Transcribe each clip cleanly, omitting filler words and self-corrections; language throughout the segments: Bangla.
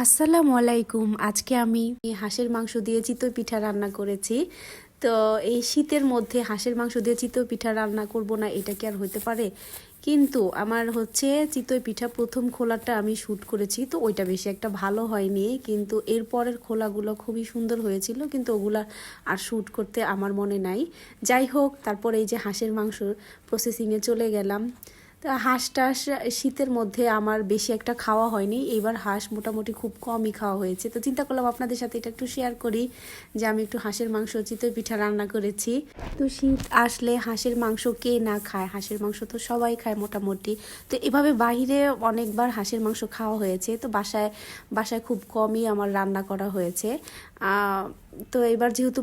আসসালামু আলাইকুম। আজকে আমি হাঁসের মাংস দিয়ে চিতই পিঠা রান্না করেছি। তো এই শীতের মধ্যে হাঁসের মাংস দিয়ে চিতই পিঠা রান্না করব না, এটা কি আর হতে পারে? কিন্তু আমার হচ্ছে চিতই পিঠা প্রথম খোলাটা আমি শ্যুট করেছি, তো ওইটা বেশি একটা ভালো হয়নি, কিন্তু এরপরের খোলাগুলো খুবই সুন্দর হয়েছিল, কিন্তু ওগুলা আর শ্যুট করতে আমার মনে নাই। যাই হোক, তারপরে এই যে হাঁসের মাংস প্রসেসিংয়ে চলে গেলাম। তো হাঁস টাস শীতের মধ্যে আমার বেশি একটা খাওয়া হয়নি, এবার হাঁস মোটামুটি খুব কমই খাওয়া হয়েছে। তো চিন্তা করলাম আপনাদের সাথে এটা একটু শেয়ার করি যে আমি একটু হাঁসের মাংস চিতই পিঠা রান্না করেছি। তো শীত আসলে হাঁসের মাংস কে না খায়, হাঁসের মাংস তো সবাই খায় মোটামুটি। তো এভাবে বাইরে অনেকবার হাঁসের মাংস খাওয়া হয়েছে, তো বাসায় বাসায় খুব কমই আমার রান্না করা হয়েছে। তো এবার যেহেতু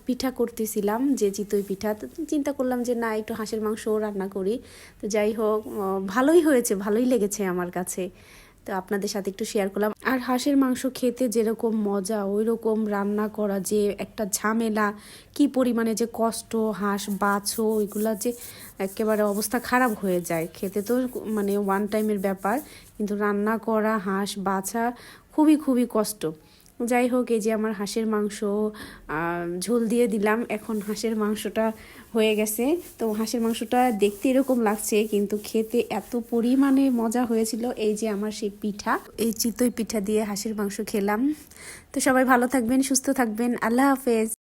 পিঠা করতেছিলাম, যে চিতই পিঠা, তো চিন্তা করলাম যে না, একটু হাঁসের মাংসও রান্না করি। তো যাই হোক, ভালোই হয়েছে, ভালোই লেগেছে আমার কাছে। তো আপনাদের সাথে একটু শেয়ার করলাম। আর হাঁসের মাংস খেতে যেরকম মজা, ওই রকম রান্না করা যে একটা ঝামেলা, কি পরিমাণে যে কষ্ট, হাঁস বাছো ওইগুলা যে একেবারে অবস্থা খারাপ হয়ে যায়। খেতে তো মানে ওয়ান টাইমের ব্যাপার, কিন্তু রান্না করা, হাঁস বাছা খুবই খুবই কষ্ট। যাই হোক, এই যে আমার হাঁসের মাংস ঝোল দিয়ে দিলাম, এখন হাঁসের মাংসটা হয়ে গেছে। তো হাঁসের মাংসটা দেখতে এরকম লাগছে, কিন্তু খেতে এত পরিমাণে মজা হয়েছিল। এই যে আমার সেই পিঠা, এই চিতই পিঠা দিয়ে হাঁসের মাংস খেলাম। তো সবাই ভালো থাকবেন, সুস্থ থাকবেন, আল্লাহ হাফেজ।